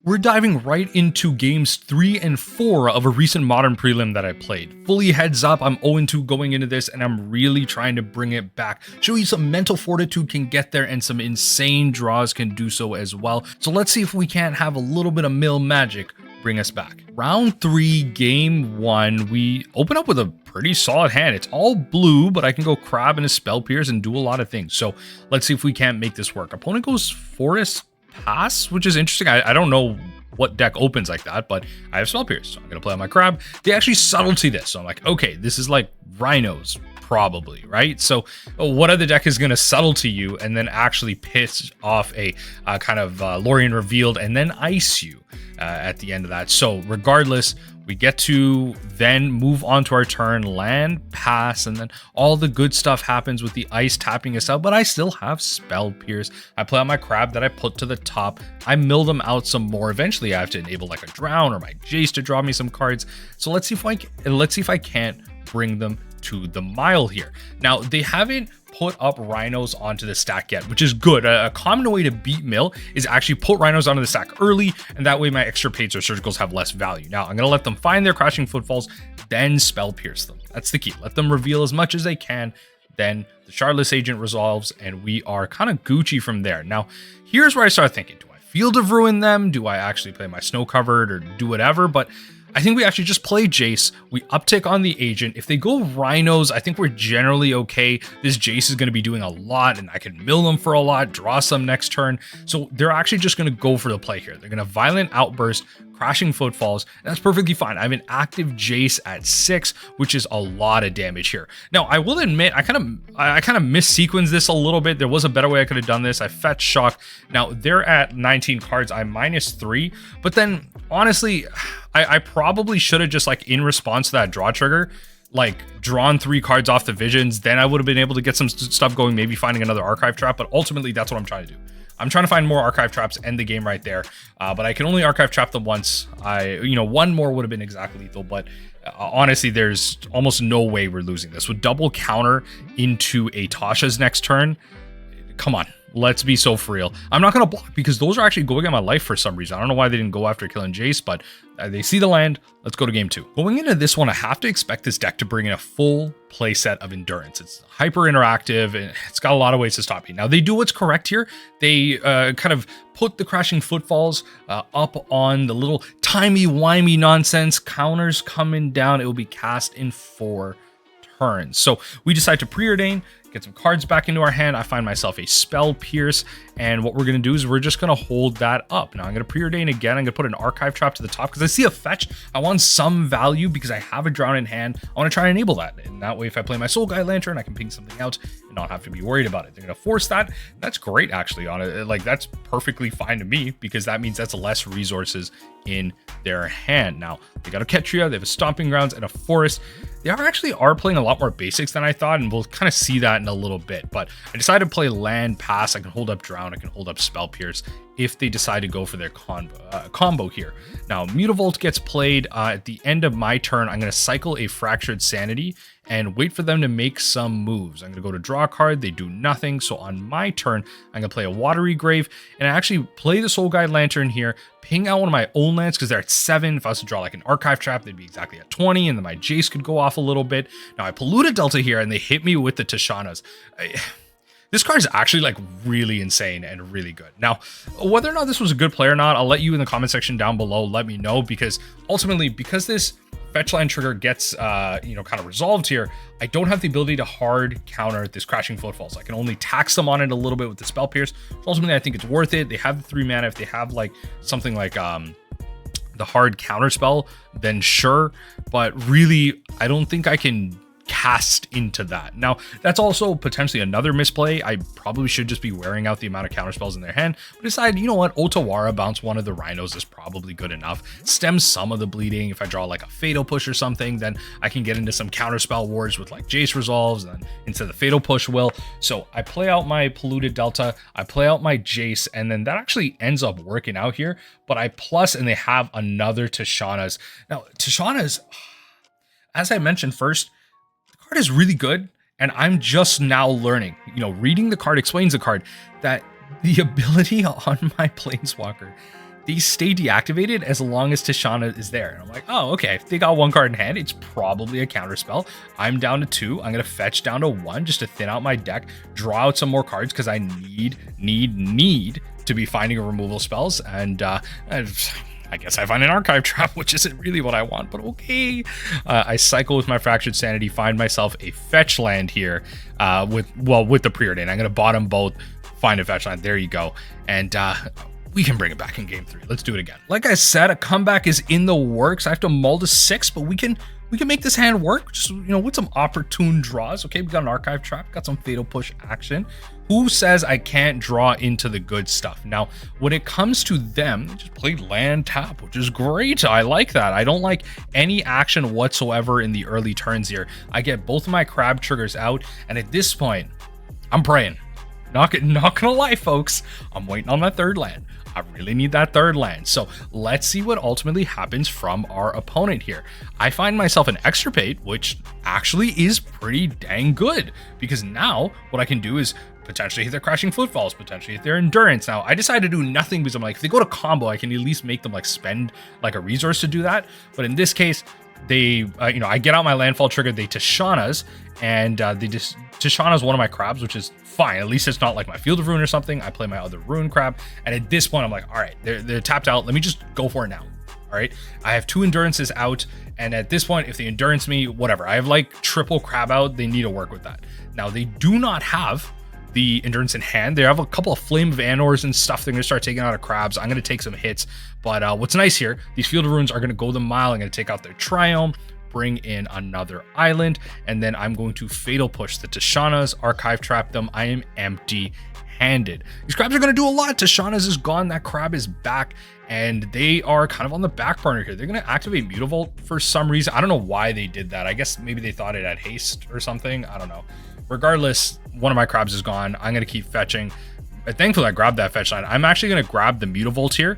We're diving right into games 3 and 4 of a recent Modern prelim that I played. Fully heads up, I'm 0-2 going into this, and I'm really trying to bring it back. Show you some mental fortitude can get there, and some insane draws can do so as well. So let's see if we can't have a little bit of mill magic bring us back. Round 3, game 1, we open up with a pretty solid hand. It's all blue, but I can go Crab and a Spell Pierce and do a lot of things. So let's see if we can't make this work. Opponent goes Forest Pass, which is interesting. I don't know what deck opens like that, but I have Spell Pierce, so I'm gonna play on my Crab. They actually subtlety this, so I'm like, okay, this is like Rhinos, probably, right? So what other deck is going to subtlety you and then actually piss off a kind of Lorien Revealed and then ice you at the end of that? So regardless, we get to then move on to our turn, land, pass, and then all the good stuff happens with the ice tapping us out, but I still have Spell Pierce. I play on my Crab that I put to the top. I mill them out some more. Eventually I have to enable like a Drown or my Jace to draw me some cards. So let's see if I can't bring them to the mile here. Now, they haven't put up Rhinos onto the stack yet, which is good. A common way to beat mill is actually put Rhinos onto the stack early, and that way my Extirpates or Surgicals have less value. Now, I'm going to let them find their Crashing Footfalls, then Spell Pierce them. That's the key. Let them reveal as much as they can, then the Shardless Agent resolves, and we are kind of Gucci from there. Now, here's where I start thinking, do I Field of Ruin them? Do I actually play my Snow Covered or do whatever? But I think we actually just play Jace. We uptick on the agent. If they go Rhinos, I think we're generally okay. This Jace is going to be doing a lot, and I can mill them for a lot, draw some next turn. So they're actually just going to go for the play here. They're going to Violent Outburst, Crashing Footfalls, and that's perfectly fine. I have an active Jace at 6, which is a lot of damage here. Now, I will admit, I kind of mis-sequenced this a little bit. There was a better way I could have done this. I fetched Shock. Now, they're at 19 cards. I'm -3, but then honestly, I probably should have just, like, in response to that draw trigger, like, drawn 3 cards off the Visions. Then I would have been able to get some stuff going, maybe finding another Archive Trap, but ultimately that's what I'm trying to do. I'm trying to find more Archive Traps, end the game right there, but I can only Archive Trap them once. One more would have been exactly lethal, but honestly, there's almost no way we're losing this. With double counter into a Tasha's next turn, come on. Let's be so for real. I'm not going to block because those are actually going at my life for some reason. I don't know why they didn't go after killing Jace, but they see the land. Let's go to game 2. Going into this one, I have to expect this deck to bring in a full play set of Endurance. It's hyper interactive and it's got a lot of ways to stop you. Now, they do what's correct here. They kind of put the Crashing Footfalls up on the little timey-wimey nonsense. Counters coming down. It will be cast in 4 turns. So we decide to Preordain, get some cards back into our hand. I find myself a Spell Pierce, and what we're going to do is we're just going to hold that up. Now I'm going to Preordain again. I'm going to put an Archive Trap to the top because I see a fetch. I want some value because I have a Drown in hand. I want to try and enable that, and that way if I play my Soul Guide Lantern, I can ping something out and not have to be worried about it. They're going to force that. That's great, actually. On it, like, that's perfectly fine to me because that means that's less resources in their hand. Now they got a Ketria, they have a Stomping Grounds and a Forest. They are playing a lot more basics than I thought, and we'll kind of see that in a little bit. But I decided to play land, pass. I can hold up Drown, I can hold up Spell Pierce if they decide to go for their combo here. Now, Mutavault gets played at the end of my turn. I'm going to cycle a Fractured Sanity and wait for them to make some moves. I'm going to go to draw a card. They do nothing. So on my turn, I'm going to play a Watery Grave, and I actually play the Soul Guide Lantern here, ping out one of my own lands because they're at 7. If I was to draw like an Archive Trap, they'd be exactly at 20, and then my Jace could go off a little bit. Now I Polluted Delta here, and they hit me with the Tashanas. This card is actually like really insane and really good. Now, whether or not this was a good play or not, I'll let you in the comment section down below let me know, because ultimately, because this fetch line trigger gets kind of resolved here, I don't have the ability to hard counter this Crashing Footfalls. I can only tax them on it a little bit with the Spell Pierce. Ultimately, I think it's worth it. They have the 3 mana. If they have like something like the hard counter spell, then sure, but really I don't think I can cast into that. Now, that's also potentially another misplay. I probably should just be wearing out the amount of counter spells in their hand, but decide, you know what, Otawara bounce one of the Rhinos is probably good enough. Stem some of the bleeding. If I draw like a Fatal Push or something, then I can get into some counter spell wars with like Jace resolves, and then into the Fatal Push will. So I play out my Polluted Delta, I play out my Jace, and then that actually ends up working out here, but I plus, and they have another Tashanas. Now, Tashanas, as I mentioned first, card is really good, and I'm just now learning, reading the card explains the card, that the ability on my Planeswalker, they stay deactivated as long as Tasha is there. And I'm like, oh, okay, if they got 1 card in hand, it's probably a counter spell. I'm down to 2. I'm going to fetch down to 1 just to thin out my deck, draw out some more cards because I need to be finding removal spells. And I guess I find an archive trap, which isn't really what I want, but okay. I cycle with my Fractured Sanity, find myself a fetch land here with the Preordain. I'm going to bottom both, find a fetch land. There you go. And we can bring it back in game 3. Let's do it again. Like I said, a comeback is in the works. I have to mull to 6, but we can make this hand work. Just, with some opportune draws. Okay, we got an archive trap, got some fatal push action. Who says I can't draw into the good stuff? Now, when it comes to them, they just play land tap, which is great. I like that. I don't like any action whatsoever in the early turns here. I get both of my crab triggers out, and at this point, I'm praying. Not gonna lie, folks. I'm waiting on my 3rd land. I really need that 3rd land. So let's see what ultimately happens from our opponent here. I find myself an extirpate, which actually is pretty dang good, because now what I can do is potentially hit their crashing footfalls, potentially hit their endurance. Now I decided to do nothing because I'm like, if they go to combo, I can at least make them like spend like a resource to do that. But in this case, they, I get out my landfall trigger, they Tashanas, and Tashana's one of my crabs, which is fine. At least it's not like my Field of Ruin or something. I play my other Ruin crab, and at this point, I'm like, all right, they're tapped out. Let me just go for it now. All right, I have 2 endurances out, and at this point, if they endurance me, whatever. I have like triple crab out. They need to work with that. Now they do not have the endurance in hand. They have a couple of Flame of Anors and stuff. They're going to start taking out of crabs. I'm going to take some hits, but what's nice here, these Field of Ruins are going to go the mile. I'm going to take out their Triome, bring in another island, and then I'm going to fatal push the Tashanas, archive trap them. I am empty-handed. These crabs are going to do a lot. Tashanas is gone. That crab is back, and they are kind of on the back burner here. They're going to activate Mutavault for some reason. I don't know why they did that. I guess maybe they thought it had haste or something. I don't know. Regardless, one of my crabs is gone. I'm going to keep fetching. Thankfully, I grabbed that fetch line. I'm actually going to grab the Mutavault here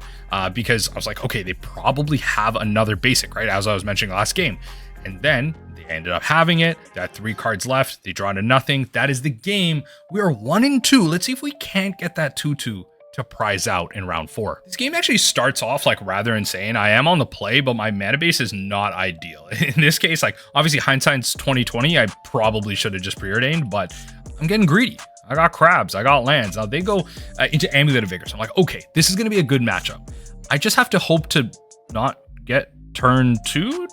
because I was like, okay, they probably have another basic, right? As I was mentioning last game. And then they ended up having it. They had 3 cards left. They draw to nothing. That is the game. We are 1-2. Let's see if we can't get that 2-2 to prize out in round 4. This game actually starts off like rather insane. I am on the play, but my mana base is not ideal. In this case, like obviously hindsight's 2020. I probably should have just preordained, but I'm getting greedy. I got crabs, I got lands. Now they go into Amulet of Vigor. So I'm like, okay, this is going to be a good matchup. I just have to hope to not get turn 2'd.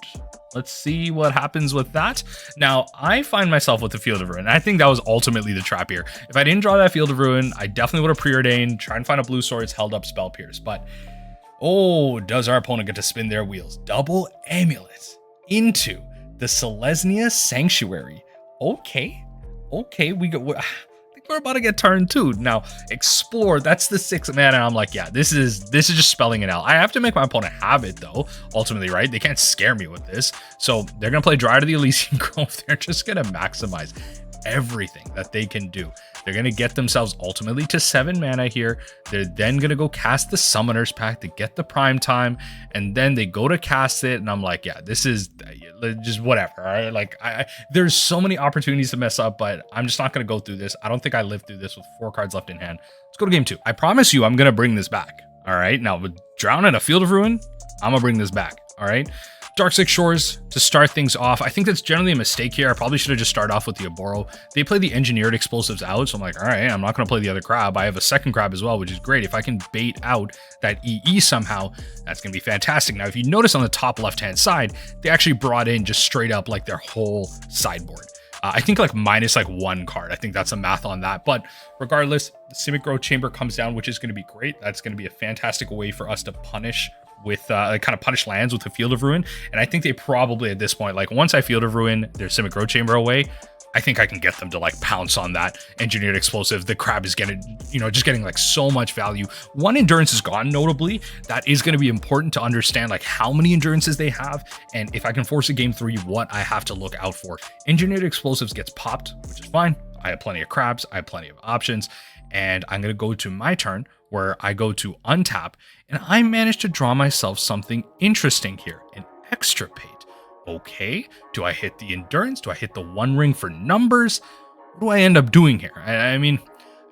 Let's see what happens with that. Now, I find myself with the Field of Ruin. I think that was ultimately the trap here. If I didn't draw that Field of Ruin, I definitely would have preordained, try and find a blue swords, held up Spell Pierce. But, oh, does our opponent get to spin their wheels? Double Amulets into the Selesnya Sanctuary. Okay, we go. We're about to get turn 2. Now, Explore, that's the 6th mana, and I'm like, yeah, this is just spelling it out. I have to make my opponent have it, though, ultimately, right? They can't scare me with this. So they're going to play Dryad of the Elysian Grove. They're just going to maximize everything that they can do. They're going to get themselves ultimately to 7 mana here. They're then going to go cast the Summoner's Pact to get the prime time, and then they go to cast it, and I'm like, yeah, this is just whatever, all right? Like, there's so many opportunities to mess up, but I'm just not going to go through this. I don't think I lived through this with 4 cards left in hand. Let's go to game 2. I promise you I'm going to bring this back, all right? Now, with Drown in a Field of Ruin, I'm going to bring this back, all right? Darkslick Shores to start things off. I think that's generally a mistake here. I probably should have just started off with the Oboro. They play the Engineered Explosives out, so I'm like, all right, I'm not going to play the other crab. I have a second crab as well, which is great. If I can bait out that EE somehow, that's going to be fantastic. Now, if you notice on the top left-hand side, they actually brought in just straight up like their whole sideboard. I think like minus like 1 card. I think that's the math on that. But regardless, the Simic Growth Chamber comes down, which is going to be great. That's going to be a fantastic way for us to punish with kind of punish lands with the Field of Ruin. And I think they probably at this point, like once I Field of Ruin their Simic Growth Chamber away, I think I can get them to like pounce on that Engineered Explosive. The crab is getting, just getting like so much value. 1 endurance is gone, notably. That is going to be important to understand like how many endurances they have. And if I can force a game 3, what I have to look out for. Engineered Explosives gets popped, which is fine. I have plenty of crabs. I have plenty of options. And I'm going to go to my turn where I go to untap, and I managed to draw myself something interesting here, an extirpate. Okay, do I hit the endurance? Do I hit the 1 ring for numbers? What do I end up doing here? I mean,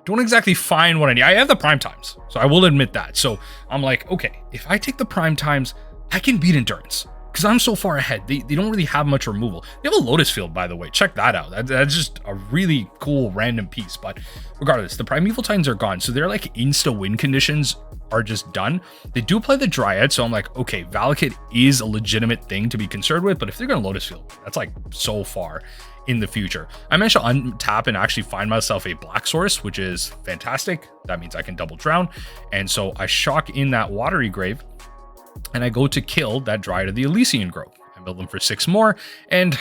don't exactly find what I need. I have the prime times, so I will admit that. So I'm like, okay, if I take the prime times, I can beat Endurance because I'm so far ahead. They don't really have much removal. They have a Lotus Field, by the way. Check that out. That's just a really cool random piece. But regardless, the Primeval Titans are gone. So they're like insta-win conditions are just done. They do play the Dryad, so I'm like, okay, Valakut is a legitimate thing to be concerned with, but if they're going to Lotus Field, that's like so far in the future. I managed to untap and actually find myself a black source, which is fantastic. That means I can double drown. And so I shock in that Watery Grave, and I go to kill that Dryad of the Elysian Grove. I build them for 6 more, and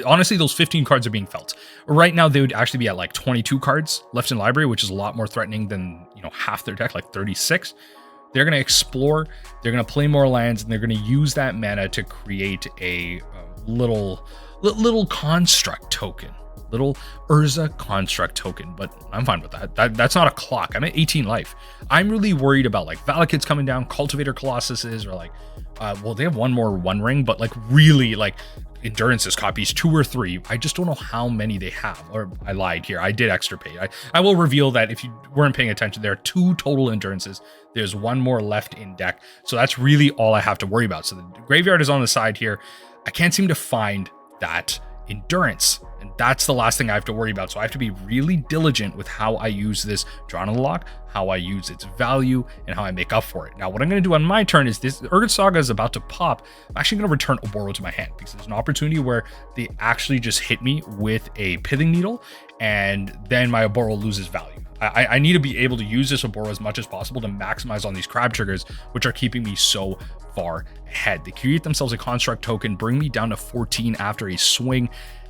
honestly, those 15 cards are being felt. Right now, they would actually be at like 22 cards left in library, which is a lot more threatening than, you know, half their deck, like 36. They're going to explore, they're going to play more lands, and they're going to use that mana to create a little construct token. Little Urza construct token, but I'm fine with that. That's not a clock. I'm at 18 life. I'm really worried about like Valakut's coming down, Cultivator Colossuses, or like, well, they have one more One Ring, but like really like Endurances copies 2 or 3. I just don't know how many they have. Or I lied here. I did extirpate. I will reveal that if you weren't paying attention, there are 2 total Endurances. There's 1 more left in deck. So that's really all I have to worry about. So the graveyard is on the side here. I can't seem to find that Endurance, and that's the last thing I have to worry about. So I have to be really diligent with how I use this Drawn on the Loch, how I use its value, and how I make up for it. Now, what I'm going to do on my turn is this Urgot Saga is about to pop. I'm actually going to return Oboro to my hand because there's an opportunity where they actually just hit me with a Pithing Needle, and then my Oboro loses value. I need to be able to use this Oboro as much as possible to maximize on these crab triggers, which are keeping me so far ahead. They create themselves a construct token, bring me down to 14 after a swing,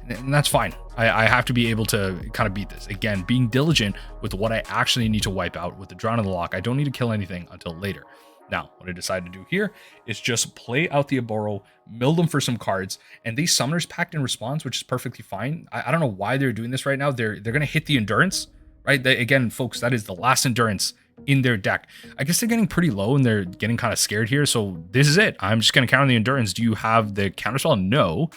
and that's fine. I have to be able to kind of beat this. Again, being diligent with what I actually need to wipe out with the Drawn on the Loch. I don't need to kill anything until later. Now, what I decided to do here is just play out the Oboro, mill them for some cards, and they Summoner's Pact in response, which is perfectly fine. I don't know why they're doing this right now. They're going to hit the Endurance, right? Again, folks, that is the last Endurance in their deck. I guess they're getting pretty low and they're getting kind of scared here. So this is it. I'm just going to counter the Endurance. Do you have the counterspell? No.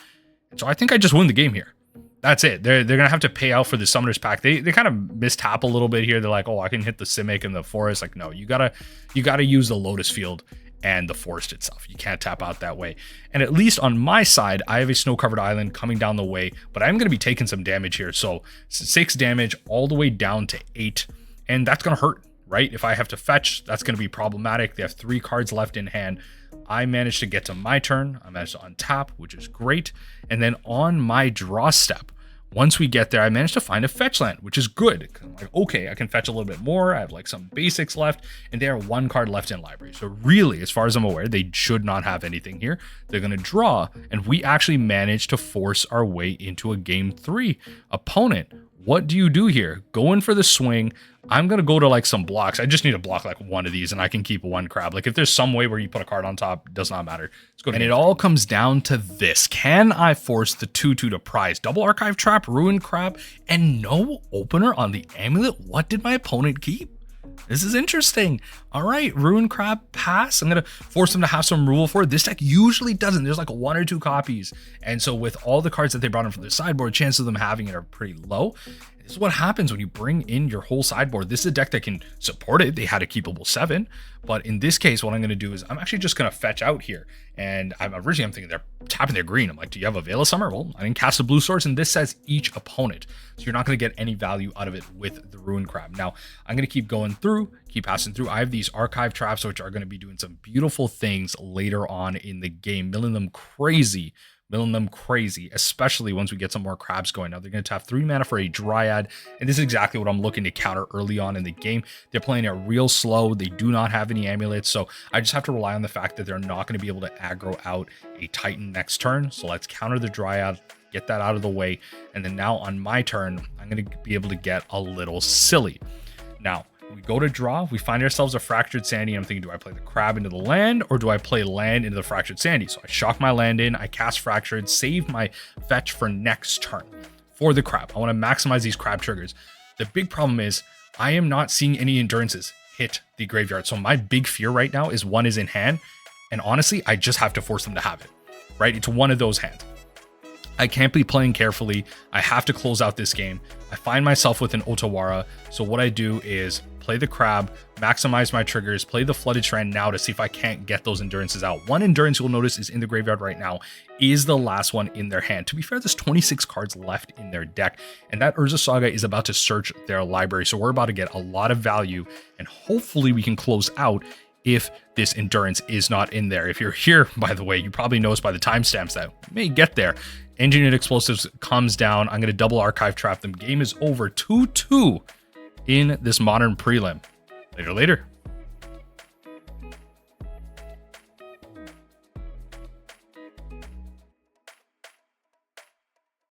So I think I just win the game here. That's it. They're going to have to pay out for the Summoner's Pact. They kind of mistap a little bit here. They're like, oh, I can hit the Simic and the Forest. Like, no, you gotta use the Lotus Field and the Forest itself. You can't tap out that way. And at least on my side, I have a snow-covered island coming down the way, but I'm going to be taking some damage here. So 6 damage all the way down to 8, and that's going to hurt, right? If I have to fetch, that's going to be problematic. They have 3 cards left in hand. I managed to get to my turn. I managed to untap, which is great. And then on my draw step, once we get there, I managed to find a fetch land, which is good. I'm like, okay, I can fetch a little bit more. I have like some basics left, and they are 1 card left in library. So really, as far as I'm aware, they should not have anything here. They're going to draw, and we actually managed to force our way into a game 3. Opponent, what do you do here? Go in for the swing. I'm going to go to like some blocks. I just need to block like 1 of these and I can keep 1 crab. Like if there's some way where you put a card on top, it does not matter. Let's go. And it all comes down to this. Can I force the 2/2 to prize? Double Archive Trap, Ruined Crab, and no opener on the amulet? What did my opponent keep? This is interesting. All right, Ruined Crab, pass. I'm going to force them to have some removal for it. This deck usually doesn't. There's like 1 or 2 copies. And so with all the cards that they brought in from the sideboard, chances of them having it are pretty low. This is what happens when you bring in your whole sideboard. This is a deck that can support it. They had a keepable 7. But in this case, what I'm going to do is I'm actually just going to fetch out here. And I'm thinking they're tapping their green. I'm like, do you have a Veil of Summer? Well, I didn't cast a blue source, and this says each opponent. So you're not going to get any value out of it with the Ruined Crab. Now, I'm going to keep going through, keep passing through. I have these Archive Traps, which are going to be doing some beautiful things later on in the game, milling them crazy, especially once we get some more crabs going. Now they're going to tap 3 mana for a Dryad, and this is exactly what I'm looking to counter early on in the game. They're playing it real slow. They do not have any amulets, so I just have to rely on the fact that they're not going to be able to aggro out a Titan next turn. So let's counter the Dryad, get that out of the way, and then now on my turn, I'm going to be able to get a little silly. Now, we go to draw, we find ourselves a Fractured Sanity. I'm thinking, do I play the crab into the land or do I play land into the Fractured Sanity? So I shock my land in, I cast Fractured, save my fetch for next turn for the crab. I want to maximize these crab triggers. The big problem is I am not seeing any Endurances hit the graveyard. So my big fear right now is 1 is in hand. And honestly, I just have to force them to have it, right? It's 1 of those hands. I can't be playing carefully. I have to close out this game. I find myself with an Otawara. So what I do is play the crab, maximize my triggers, play the Flooded Strand now to see if I can't get those endurances out. One endurance you'll notice is in the graveyard right now, is the last one in their hand. To be fair, there's 26 cards left in their deck, and that Urza Saga is about to search their library. So we're about to get a lot of value, and hopefully we can close out if this endurance is not in there. If you're here, by the way, you probably noticed by the timestamps that we may get there. Engineered Explosives comes down. I'm going to double Archive Trap them. Game is over 2-2 in this Modern Prelim. Later.